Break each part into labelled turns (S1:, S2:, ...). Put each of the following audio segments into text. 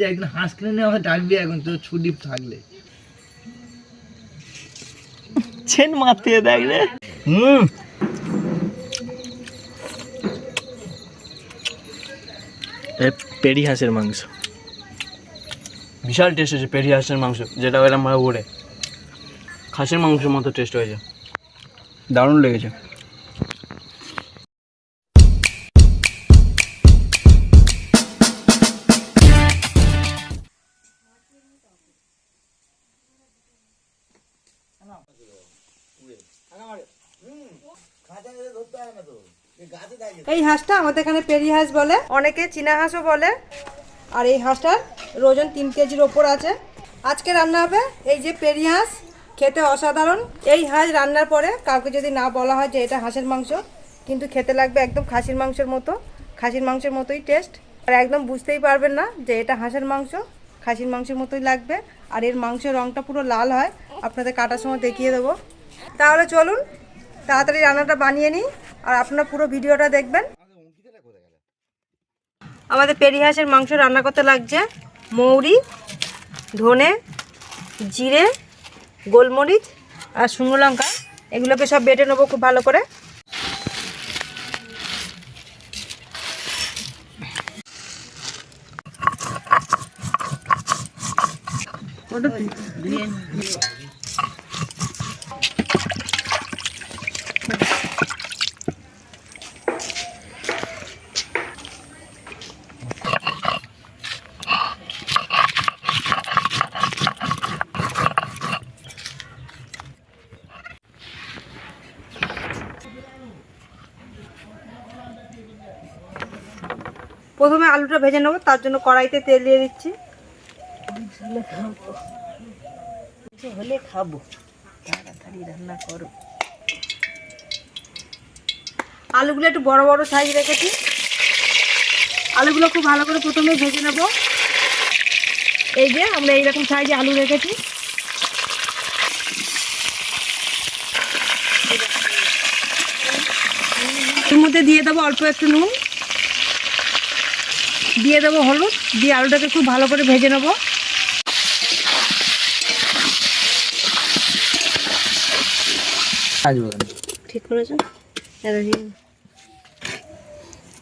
S1: যে একদিন হাঁস কিনে নিয়ে আমাকে ডাকবি এখন তো ছুটি থাকলে। চেন মারতে দেখ রে। পেরি হাঁসের মাংস বিশাল টেস্ট হয়েছে। পেরি হাঁসের মাংস যেটা এরকম ভাবে ওড়ে খাসির মাংসের মতো টেস্ট হয়েছে, দারুণ লেগেছে।
S2: এই হাঁসটা আমাদের এখানে পেরি হাঁস বলে, অনেকে চীনা হাঁসও বলে। আর এই হাঁসটার ওজন 3 কেজির ওপর আছে। আজকে রান্না হবে এই যে পেরি হাঁস, খেতে অসাধারণ। এই হাঁস রান্নার পরে কাউকে যদি না বলা হয় যে এটা হাঁসের মাংস, কিন্তু খেতে লাগবে একদম খাসির মাংসের মতো, খাসির মাংসের মতোই টেস্ট। আর একদম বুঝতেই পারবেন না যে এটা হাঁসের মাংস, খাসির মাংসের মতোই লাগবে। আর এর মাংসের রঙটা পুরো লাল হয়, আপনাদের কাটার সময় দেখিয়ে দেবো। তাহলে চলুন তাড়াতাড়ি রান্নাটা বানিয়ে নিই, আর আপনারা পুরো ভিডিওটা দেখবেন। আমাদের পেরি হাঁসের মাংস রান্না করতে লাগছে মৌরি, ধনে, জিরে, গোলমরিচ আর শুকনো লঙ্কা। এগুলোকে সব বেটে নেবো খুব ভালো করে। প্রথমে আলুটা ভেজে নেবো, তার জন্য কড়াইতে তেল দিয়ে দিচ্ছি। হলে খাবো, তাড়াতাড়ি রান্না করো। আলুগুলো একটু বড় বড় সাইজ রেখেছি। আলুগুলো খুব ভালো করে প্রথমে ভেজে নেব। এই যে আমরা এইরকম সাইজে আলু রেখেছি। এর মধ্যে দিয়ে দেবো অল্প একটু নুন, দিয়ে দেবো হলুদ, দিয়ে আলুটাকে খুব ভালো করে ভেজে নেব। ঠিক করেছেন।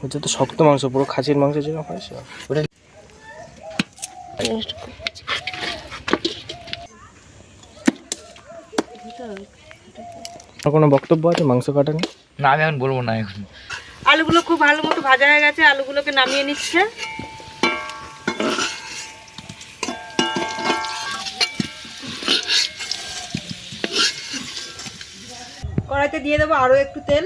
S1: হচ্ছে তো শক্ত মাংস, পুরো খাসির মাংস যেরকম হয় ওটা। কোনো বক্তব্য আছে মাংস কাটা নিয়ে? না, আমি এখন বলবো না। এখন
S2: আলুগুলো খুব ভালো মতো ভাজা হয়ে গেছে, আলুগুলোকে নামিয়ে নিচ্ছে। কড়াইতে দিয়ে দেবো আরো একটু তেল।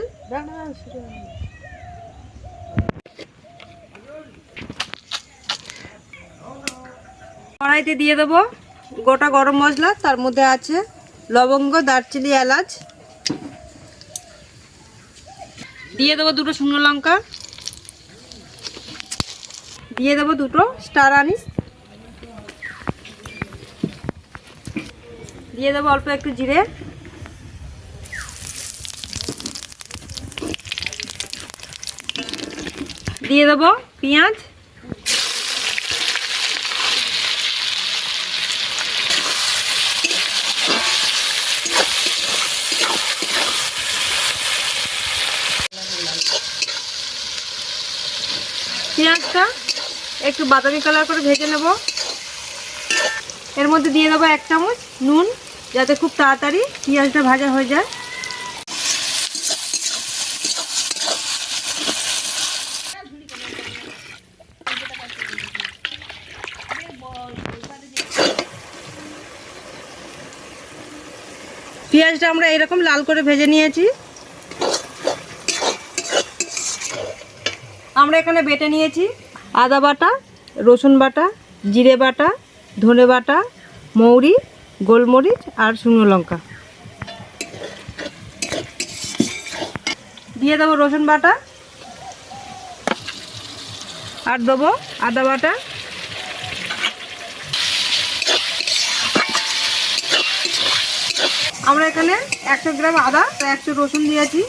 S2: কড়াইতে দিয়ে দেবো গোটা গরম মশলা, তার মধ্যে আছে লবঙ্গ, দারচিনি, এলাচ। দিয়ে দেবো দুটো শুকনো লঙ্কা, দিয়ে দেবো দুটো স্টার আনিস, দিয়ে দেবো অল্প একটু জিরে, দিয়ে দেবো পেঁয়াজ, পেঁয়াজটা একটু বাদামি কালার করে ভেজে নেব। এর মধ্যে দিয়ে দেবো 1 চামচ নুন, যাতে খুব তাড়াতাড়ি পেঁয়াজটা ভাজা হয়ে যায়। পেঁয়াজটা আমরা এরকম লাল করে ভেজে নিয়েছি। আমরা এখানে বেটে নিয়েছি আদা বাটা, রসুন বাটা, জিরে বাটা, ধনে বাটা, মৌরি, গোলমরিচ আর শুকনো লঙ্কা। দিয়ে দেবো রসুন বাটা, আর দেবো আদা বাটা। আমরা এখানে 100 গ্রাম আদা, 100 রসুন দিয়েছি।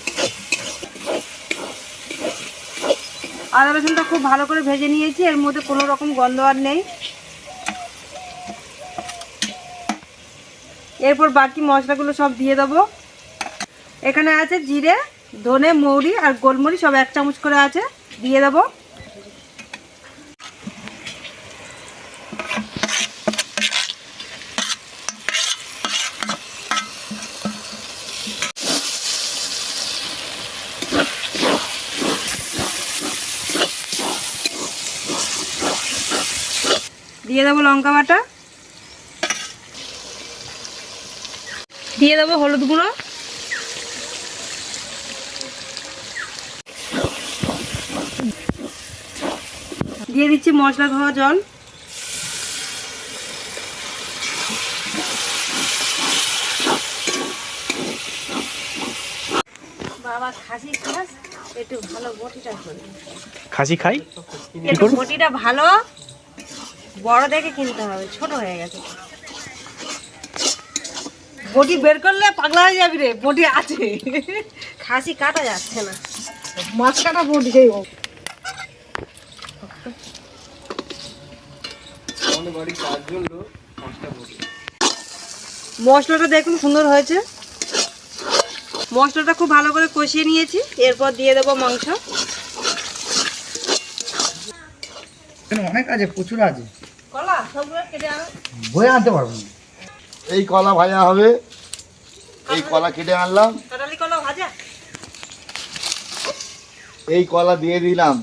S2: আদা রসুনটা খুব ভালো করে ভেজে নিয়েছি, এর মধ্যে কোনো রকম গন্ধ আর নেই। এরপর বাকি মশলাগুলো সব দিয়ে দেবো। এখানে আছে জিরে, ধনে, মৌরি আর গোলমরিচ সব 1 চামচ করে আছে, দিয়ে দেবো। দিয়ে দেবো লঙ্কা বাটা, দিয়ে দেবো হলুদ গুঁড়ো, দিয়ে দিচ্ছি মশলা ধোয়া জল, বাবা খাসি খাস একটু ভালো বটিটা করে।
S1: খাসি খাই
S2: একটু বটিটা ভালো বড় দেখে কিনতে হবে, ছোট হয়ে গেছে। বটি বের করলে পাগলা হয়ে যাবি রে, বটি আছে, খাসি কাটা যাচ্ছে না, মাছ কাটা বটি সেই হোক। মশলাটা দেখুন সুন্দর হয়েছে। মশলাটা খুব ভালো করে কষিয়ে নিয়েছি, এরপর দিয়ে দেবো মাংস।
S3: অনেক আছে, প্রচুর আছে,
S2: কলা সবগুলো কেটে আনো,
S3: বয়ে আনতে পারবো না। এই কলা ভাজা হবে, এই কলা কেটে আনলাম,
S2: কাটালি কলা ভাজা।
S3: এই কলা দিয়ে দিলাম,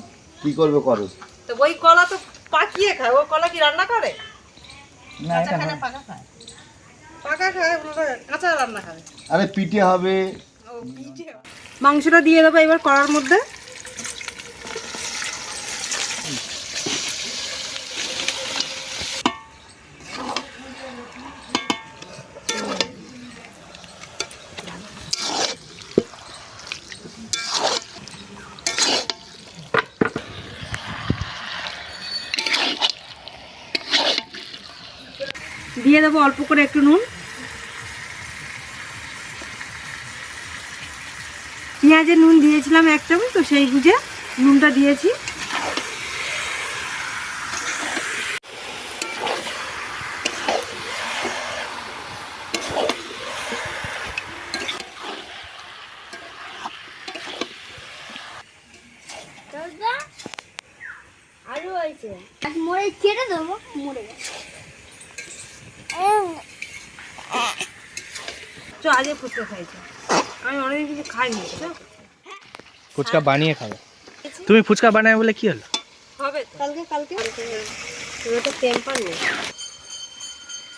S3: কি করবে করো।
S2: তো ওই কলা তো পাকিয়ে খায়, ওই কলা কি রান্না করে?
S3: না
S2: কাঁচা খায় না পাকা খায়? পাকা খায়, কাঁচা রান্না খাবে।
S3: আরে পিঠে হবে।
S2: মাংসটা দিয়ে দেবো এবার কড়ার মধ্যে। দিয়ে দেবো অল্প করে একটু নুন, পেঁয়াজের নুন দিয়েছিলাম 1 চামচ, তো সেই বুঝে নুনটা দিয়েছি।
S4: আলু হয়েছে, মরে কেটে দেবো, মরে গেছে।
S2: তো আজকে ফুচকা খাইছে, আমি অনেকদিন কিছু খাইনি।
S1: ফুচকা বানিয়ে খাবে। তুমি ফুচকা বানায় বলে কি হলো?
S2: হবে কালকে তুমি তো টেম্পার নেই।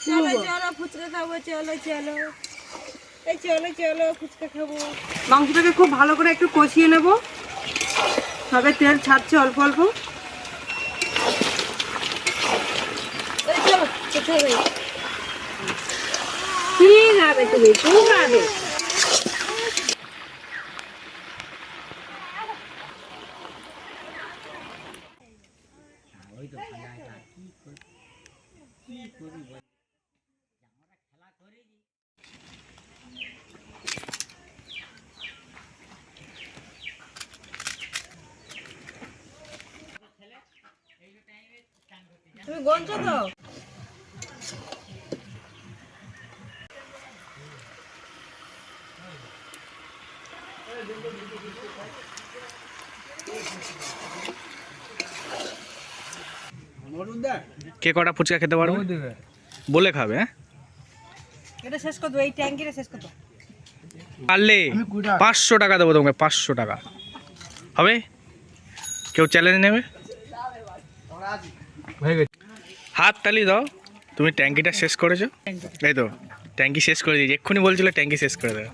S2: চলো চলো ফুচকা খাবো, চলো চলো, এই চলো চলো ফুচকা খাবো। মাংসটাকে খুব ভালো করে একটু কষিয়ে নেব, সবে তেল ছাড়ছে অল্প অল্প। ঠিক আছে, তুমি খুব খাবে। তুমি গঞ্জ তো
S1: কে কটা ফুচকা খেতে পারবে বলে খাবে? হ্যাঁ,
S2: এটা শেষ করে দেবো, এই ট্যাঙ্কিটা শেষ করে দেবো।
S1: পারলে 500 টাকা দেবো তোমাকে, 500 টাকা হবে? কেউ চ্যালেঞ্জ নেবে? হাত তালি দাও। তুমি ট্যাঙ্কিটা শেষ করেছো, এই তো ট্যাঙ্কি শেষ করে দিয়েছি, এক্ষুনি বলছিল ট্যাঙ্কি শেষ করে দেবে।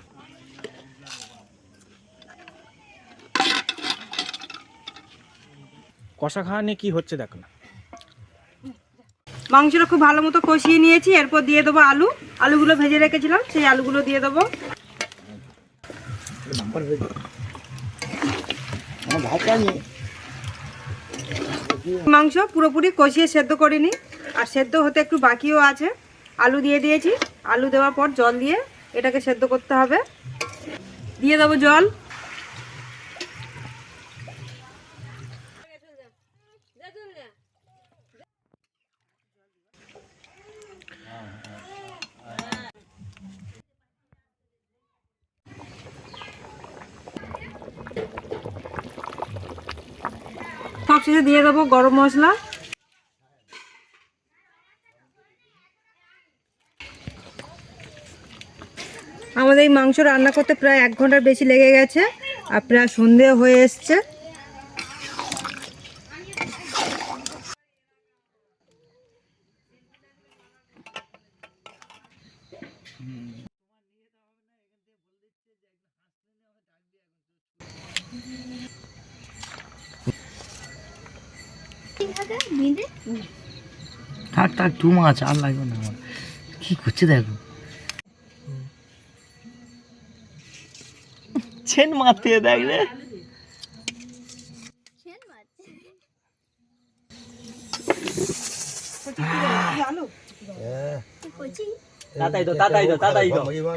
S1: কষা খাওয়া নিয়ে কি হচ্ছে দেখো না।
S2: মাংসটা খুব ভালো মতো কষিয়ে নিয়েছি, এরপর দিয়ে দেবো আলু। আলুগুলো ভেজে রেখেছিলাম, সেই আলুগুলো দিয়ে দেবো। মাংস পুরোপুরি কষিয়ে সেদ্ধ করিনি, আর সেদ্ধ হতে একটু বাকিও আছে। আলু দিয়ে দিয়েছি, আলু দেওয়ার পর জল দিয়ে এটাকে সেদ্ধ করতে হবে। দিয়ে দেবো জল। সবশেষে দিয়ে দেবো গরম মশলা। আমাদের এই মাংস রান্না করতে প্রায় 1 ঘন্টার বেশি লেগে গেছে আর প্রায় সন্ধে হয়ে এসছে।
S5: থাক থাক, 2 মাছ আর লাগবে না আমার। কি করছে দেখো, চেন মারতে দেখ রে। তাতাই তো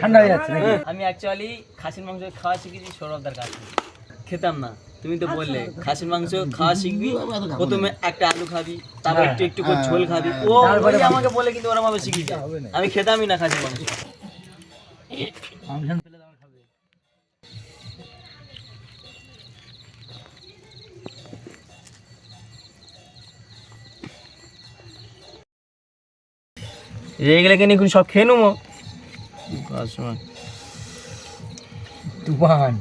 S5: ঠান্ডা হয়ে যাচ্ছে নাকি? আমি অ্যাকচুয়ালি খাসির মাংস খাওয়া শিখেছি সৌরভদার কাছে, খেতাম না। তুমি তো বললে খাসির মাংস খাওয়া শিখবি, প্রথমে একটা আলু খাবি, তারপর একটু একটু করে ঝোল খাবি। ও ওই আমাকে বলে কিন্তু ওরা ভাবে শিখেছে, আমি খেতামই না খাসির মাংস। এইগুলো কিনে এখন সব খেয়ে নেবো। তুফান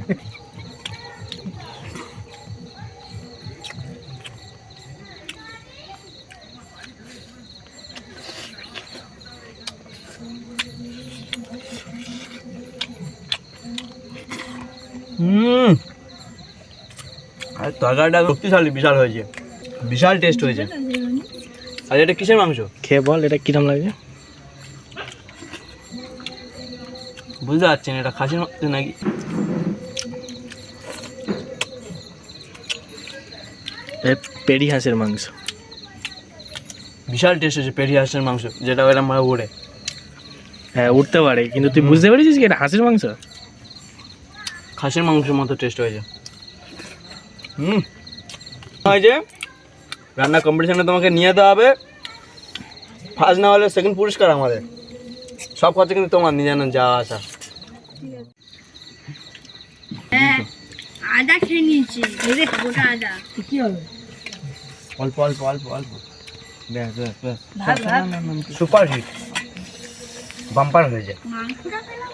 S5: আর তরকারিটা শক্তিশালী, বিশাল হয়েছে, বিশাল টেস্ট হয়েছে। আর এটা কিসের মাংস
S1: খেয়ে বল এটা কিরম লাগে?
S5: বুঝতে পারছেন এটা খাসির মাংস নাকি?
S1: পেরি হাঁসের মাংস।
S5: বিশাল টেস্ট হয়েছে পেরি হাঁসের মাংস, যেটা এরকম ভাবে উড়ে।
S1: হ্যাঁ উঠতে পারে, কিন্তু তুই বুঝতে পেরেছিস কি এটা হাঁসের মাংস?
S5: খাসির মাংসের মতো টেস্ট হয়েছে। হয়েছে রান্না কম্পিটিশনে তোমাকে নিয়ে যেতে হবে, ফার্স্ট না হলে সেকেন্ড পুরস্কার আমাদের। সব খরচা কিন্তু তোমার, নিজে না যাওয়া আসা।
S4: আদা খেয়ে নিয়েছি, গোটা আদা।
S2: কি হবে?
S5: অল্প অল্প অল্প অল্প, সুপার হিট, বাম্পার হয়েছে।
S4: মাংসটা পেলাম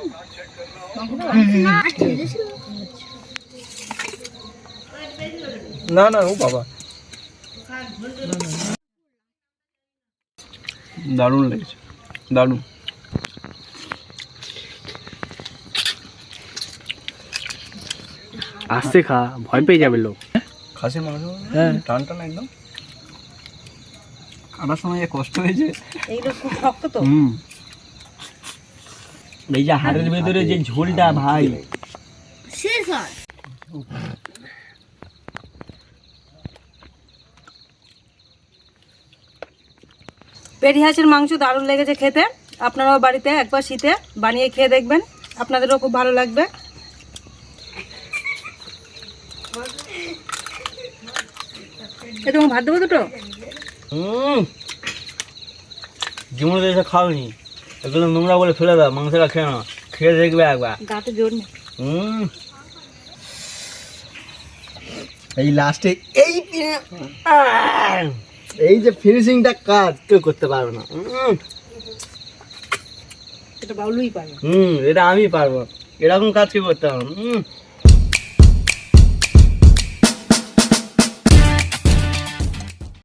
S4: না, ছেড়ে ছিল।
S5: না না ও বাবা, দারুণ লেগেছে, দারুণ।
S1: আস্তে খা, ভয় পেয়ে যাবে লোক।
S5: খাসির মাংস
S1: হ্যাঁ
S5: টান টান একদম, কাটার সময় যে কষ্ট হয়েছে।
S2: এইগুলো খুব শক্ত তো।
S5: এই যে হাড়ের ভেতরে যে ঝোলটা ভাই,
S4: শেষ হয়।
S2: পেরি হাঁসের মাংস দারুণ লেগেছে খেতে। আপনারাও বাড়িতে একবার শীতে বানিয়ে খেয়ে দেখবেন, আপনাদেরও খুব ভালো লাগবে। এ তোমার ভাত দেবো দুটো?
S5: জীবনে এসে খাওনি, এগুলো নোংরা বলে ফেলে দাও, মাংসটা খেয়ে না, খেয়ে দেখবে একবার।
S2: গাতে জোর নেই।
S5: এই লাস্টে এই যে ফিনিশিংটা কাজ কেউ করতে পারবে না।
S2: এটা বাউলুই পারে।
S5: এটা আমি পারবো, এরকম কাজ কেউ করতে পারবো।